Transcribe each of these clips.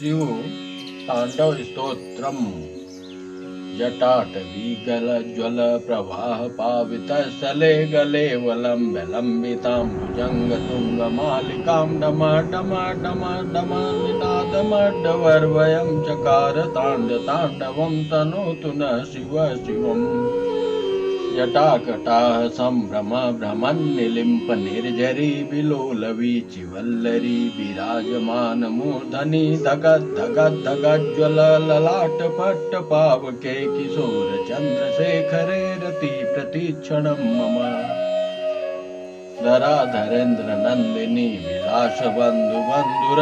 शिव तांडव स्तोत्रम। जटाटवीगल ज्वल प्रवाह पावित स्थले गले वलंब लंबितां भुजंग तुंग मालिकां डम डम डम डम निनादमड्डवर्वयं चकार तांड तांडवं तनोतु न शिव शिवम्। जटाकटाह संभ्रम भ्रमन्निलिम्प निर्झरी विलोलवीचिवल्लरी विराजमान मूर्धनि धगद् धगद् धगज्ज्वल ललाट पट्ट पावके किशोर चंद्रशेखरे रति प्रतीक्षणं मम। धराधरेन्द्र नंदिनी विलास बंधु बंधुर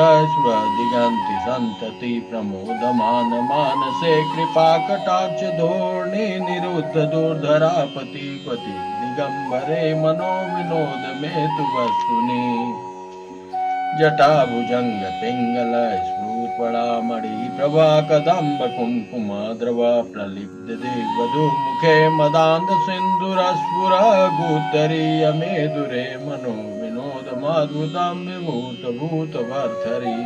दिगंति संतति प्रमोदमान मानसे कृपा कटाक्ष धोरणे निरुद्ध दुर्धरापति पति दिगंबरे मनो विनोद में तु वस्तुनि। जटा भुजंग पिंगल स्फूर्पणा मणि प्रभा कदम्ब कुंकुम द्रवा प्रलिप्त देवधू मुखे मदांध सिंधुर स्फुर गुतरीय मेदुरे मनो विनोद माधुतम विभूत भूत भर्थरी।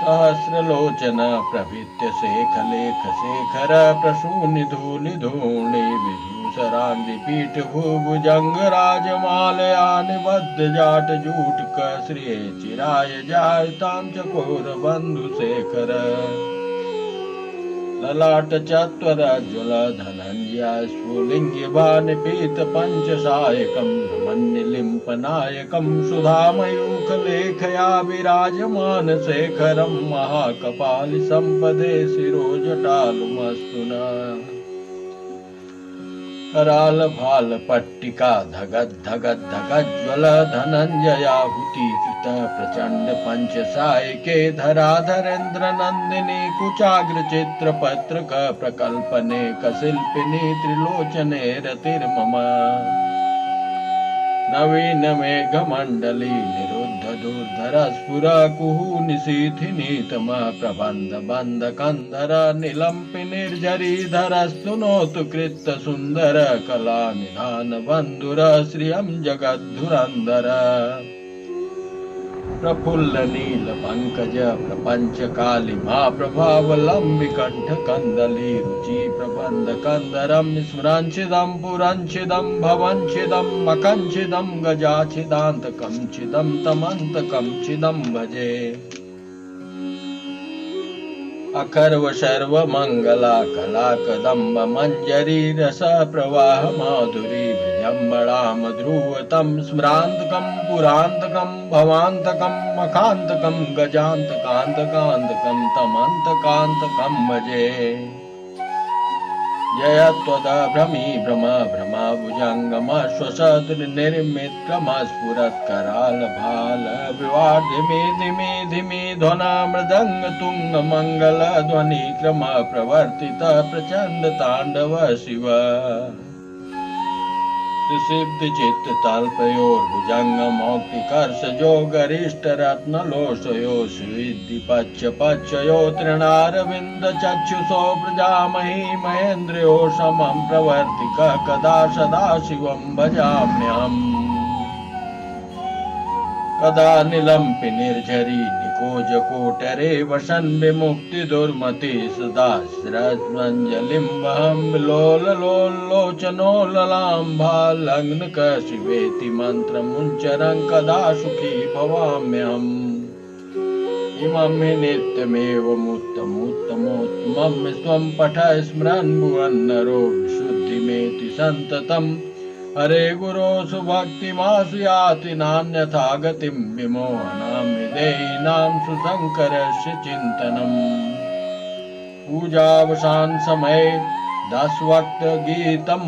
सहस्रलोचन प्रभृत्य शेखलेख शेखर प्रसूनि धूलि धूणि विधूसरांडि पीठ भुजंग राजमालया निबद्ध जाट जूट श्रिये चिराय जायतां चकोर बंधु शेखर। ललाट चत्वर ज्वल धनंजय स्फुलिंग भान पीत पंच सायकं भ्रमन्निलिम्प नायकं सुधामयूख लेखया विराजमान शेखरं महाकपालि संपदे शिरोजटालुमस्तु नः। कराल भाल पट्टिका धगद् धगद् धगज्ज्वल धनंजयाहुति कृत प्रचंड पंच सायके धराधरेन्द्र नंदिनी कुचाग्र चित्र पत्रक प्रकल्पने कशिल्पिनी त्रिलोचने रतिर्मम। नवीन मेघ मंडली निरुद्ध दुर्धर स्फुर कुहू निशीथिनी तम प्रबंध बंध कंधर निलंपि निर्झरी धरस्तु नोतु कृत सुंदर कला निधान बंधुर श्रियं जगद्धुरंधर। प्रफुल्ल नील पंकज प्रपंच कालिमा प्रभावलंबि कंठ कंदली रुचि प्रबंध कंदरम स्मरंचिदं पुरंचिदं भवंचिदं मकंचिदं गजाचिदांतकं चिदं तमंतकं चिदं भजे। अखर्व सर्व मंगला कला कदम्ब मंजरी रस प्रवाह माधुरी भृजंबणाम ध्रुवतम स्मरांतकं पुरांतकं भवांतकं मखांतकं गजांतकांतकांतकं तमंतकांतकं भजे। जय त्वद भ्रमी भ्रम भ्रमा भुजंगम श्वसद्र निर्मित्रम स्फुरत् कराल भाल विवाद धिमी धिमी धिमी ध्वन मृदंग तुंग मंगल ध्वनि क्रम प्रवर्तित प्रचंड तांडव शिव। सिद्ध चित्त ताल्पयोर भुजंग मौक्तिकर्ष जो गरिष्ठ रत्न लोशयो सुविद्धि पच्च पच्चयो तृणारविंद चक्षुषो प्रजामहि महेन्द्रयो समं प्रवर्तिक कदा सदा शिवं भजाम्यहम्। कदा निलंपि निर्झरी निकोज कोटरे वसन विमुक्ति दुर्मति सदा श्रद्धांजलिं वहं लोल लोचनो ललाम्भा लग्न कशिवेति मंत्र मुंचरं कदा सुखी भवाम्यहम्। इमं हि नित्यमेव मुत्तमोत्तमोत्तमं स्वं पठ स्मरन् भुवन्नरो विशुद्धिमेति सन्ततम्। हरे गुरो सुभक्तिमासु याति नान्यथा गतिं विमोहनामि देहिनां सुशंकरस्य चिन्तनम्। पूजावसान समय 10 वक्त गीतं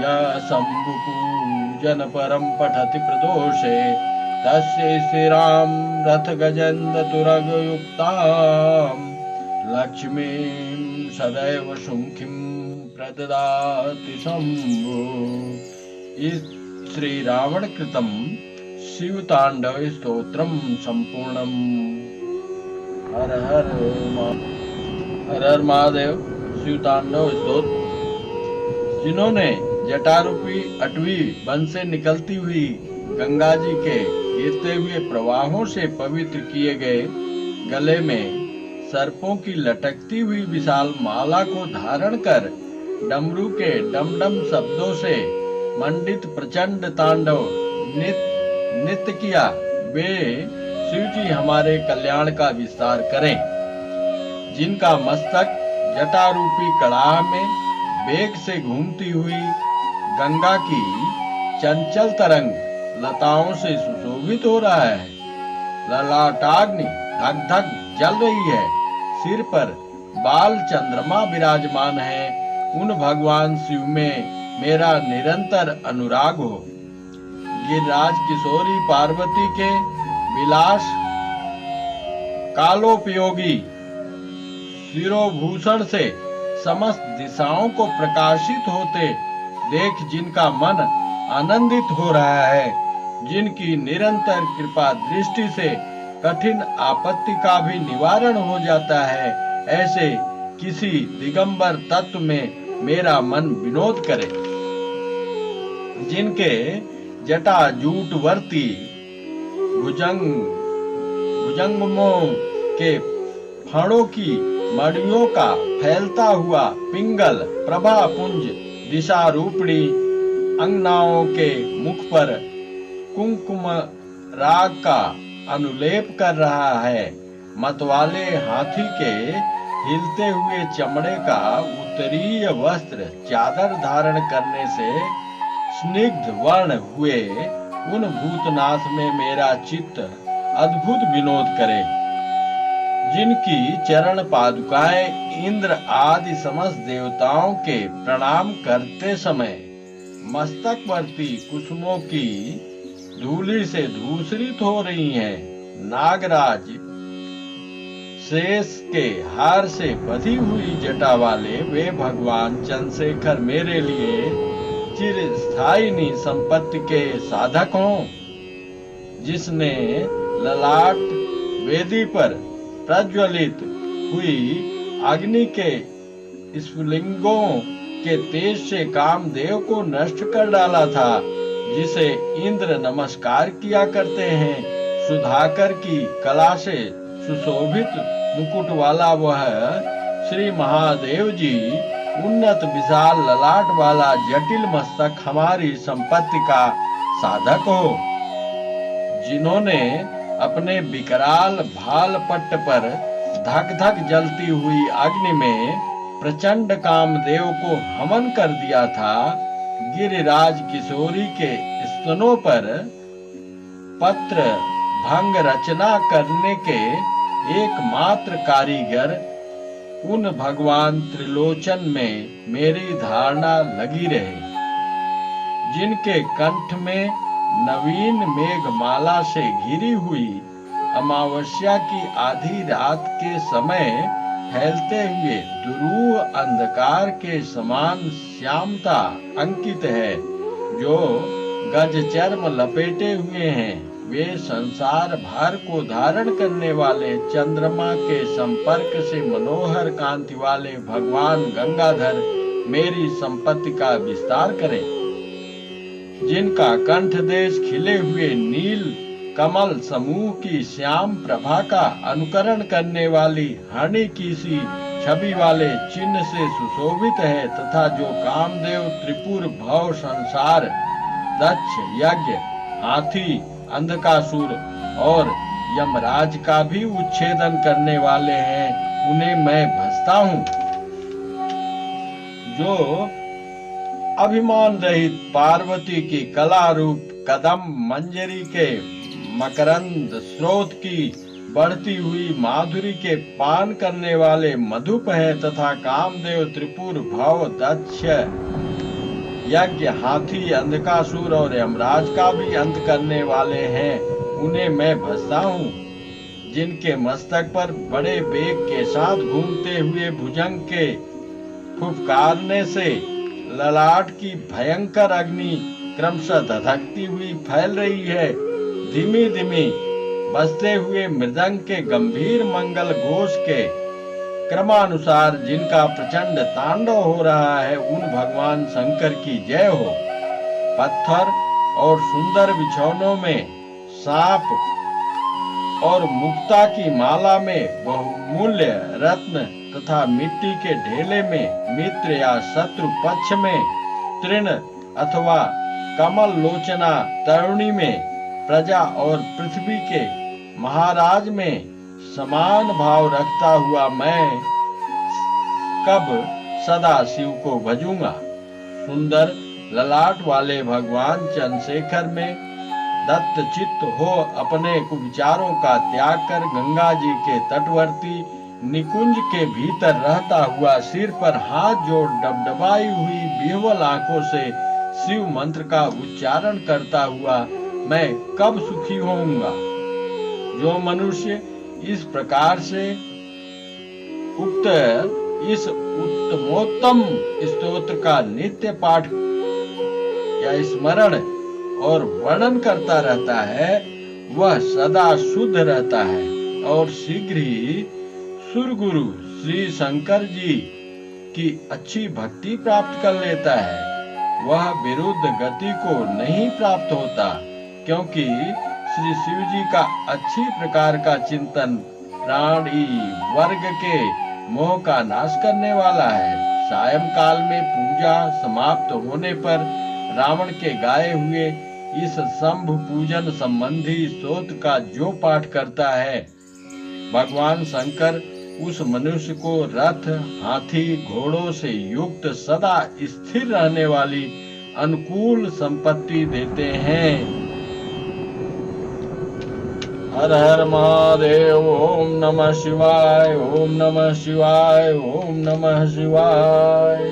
यः शंभु पूजन परं पठति प्रदोषे तस्य श्रीराम रथ गजेन्द्र तुरग युक्तां लक्ष्मीं सदैव सुखीं प्रददाति शंभु। इस श्री रावण कृतम शिव तांडव स्तोत्रम संपूर्णम। हर हर महादेव। शिव तांडव स्तोत्र। जिन्होंने जटारूपी अटवी वन से निकलती हुई गंगा जी के गिरते हुए प्रवाहों से पवित्र किए गए गले में सर्पों की लटकती हुई विशाल माला को धारण कर डमरू के डमडम शब्दों से मंडित प्रचंड तांडव नित्य किया। वे शिव जी हमारे कल्याण का विस्तार करें। जिनका मस्तक जटा रूपी कड़ाह में वेग से घूमती हुई गंगा की चंचल तरंग लताओं से सुशोभित हो रहा है। ललाटाग्नि धक धक जल रही है। सिर पर बाल चंद्रमा विराजमान है। उन भगवान शिव में मेरा निरंतर अनुराग हो। गिरिराज किशोरी पार्वती के विलास कालोपयोगी शिरोभूषण से समस्त दिशाओं को प्रकाशित होते देख जिनका मन आनंदित हो रहा है, जिनकी निरंतर कृपा दृष्टि से कठिन आपत्ति का भी निवारण हो जाता है, ऐसे किसी दिगंबर तत्व में मेरा मन विनोद करे। जिनके जटा जूटवर्ती भुजंगमों के फणों की मड़ियों का फैलता हुआ पिंगल प्रभा पुंज दिशा रूपणी अंगनाओं के मुख पर कुंकुम राग का अनुलेप कर रहा है। मतवाले हाथी के हिलते हुए चमड़े का उत्तरीय वस्त्र चादर धारण करने से स्निग्ध वर्ण हुए उन भूतनाथ में मेरा चित्त अद्भुत विनोद करे। जिनकी चरण पादुकाएं इंद्र आदि समस्त देवताओं के प्रणाम करते समय मस्तकवर्ती कुसुमों की धूलि से धूसरित हो रही हैं। नागराज शेष के हार से बधी हुई जटा वाले वे भगवान चंद्रशेखर मेरे लिए चिरस्थायिनी संपत्ति के साधक हों। जिसने ललाट वेदी पर प्रज्वलित हुई अग्नि के स्फुलिंगों के तेज से कामदेव को नष्ट कर डाला था, जिसे इंद्र नमस्कार किया करते हैं। सुधाकर की कला से सुशोभित मुकुट वाला वह श्री महादेव जी उन्नत विशाल ललाट वाला जटिल मस्तक हमारी संपत्ति का साधक हो। जिन्होंने अपने विकराल भाल पट्ट पर धक धक जलती हुई अग्नि में प्रचंड कामदेव को हवन कर दिया था। गिरिराज किशोरी के स्तनों पर पत्र भंग रचना करने के एकमात्र कारीगर उन भगवान त्रिलोचन में मेरी धारणा लगी रहे। जिनके कंठ में नवीन मेघमाला से घिरी हुई अमावस्या की आधी रात के समय फैलते हुए दुरूह अंधकार के समान श्यामता अंकित है, जो गज चर्म लपेटे हुए हैं। वे संसार भर को धारण करने वाले चंद्रमा के संपर्क से मनोहर कांति वाले भगवान गंगाधर मेरी संपत्ति का विस्तार करें। जिनका कंठ देश खिले हुए नील कमल समूह की श्याम प्रभा का अनुकरण करने वाली हनी की सी छवि वाले चिन्ह से सुशोभित है, तथा जो कामदेव त्रिपुर भव संसार दक्ष यज्ञ हाथी अंधकासुर और यमराज का भी उच्छेदन करने वाले हैं, उन्हें मैं भजता हूँ। जो अभिमान रहित पार्वती की कला रूप कदम मंजरी के मकरंद स्रोत की बढ़ती हुई माधुरी के पान करने वाले मधुप है, तथा कामदेव त्रिपुर भव दक्ष यज्ञ हाथी अंधकासुर और यमराज का भी अंत करने वाले हैं, उन्हें मैं भजता हूँ। जिनके मस्तक पर बड़े वेग के साथ घूमते हुए भुजंग के फुफकारने से ललाट की भयंकर अग्नि क्रमशः धधकती हुई फैल रही है। धीमी धीमी बजते हुए मृदंग के गंभीर मंगल घोष के क्रमानुसार जिनका प्रचंड तांडव हो रहा है, उन भगवान शंकर की जय हो। पत्थर और सुंदर बिछौनों में सांप और मुक्ता की माला में बहुमूल्य रत्न तथा मिट्टी के ढेले में मित्र या शत्रु पक्ष में तृण अथवा कमल लोचना तरुणी में प्रजा और पृथ्वी के महाराज में समान भाव रखता हुआ मैं कब सदा शिव को भजूंगा। सुंदर ललाट वाले भगवान चंद्रशेखर में दत्त चित्त हो अपने कुविचारों का त्याग कर गंगा जी के तटवर्ती निकुंज के भीतर रहता हुआ सिर पर हाथ जोड़ डबडबाई हुई विह्वल आंखों से शिव मंत्र का उच्चारण करता हुआ मैं कब सुखी होऊंगा। जो मनुष्य इस प्रकार से इस उत्तमोत्तम स्तोत्र का नित्य पाठ या स्मरण और वर्णन करता रहता है वह सदा शुद्ध रहता है और शीघ्र ही सुरगुरु श्री शंकर जी की अच्छी भक्ति प्राप्त कर लेता है। वह विरुद्ध गति को नहीं प्राप्त होता, क्योंकि श्री शिव जी का अच्छी प्रकार का चिंतन प्राणी वर्ग के मोह का नाश करने वाला है। सायंकाल में पूजा समाप्त होने पर रावण के गाए हुए इस शंभु पूजन संबंधी स्तोत्र का जो पाठ करता है, भगवान शंकर उस मनुष्य को रथ हाथी घोड़ों से युक्त सदा स्थिर रहने वाली अनुकूल संपत्ति देते हैं। हर हर महादेव। ओम नमः शिवाय। ओम नमः शिवाय। ओम नमः शिवाय।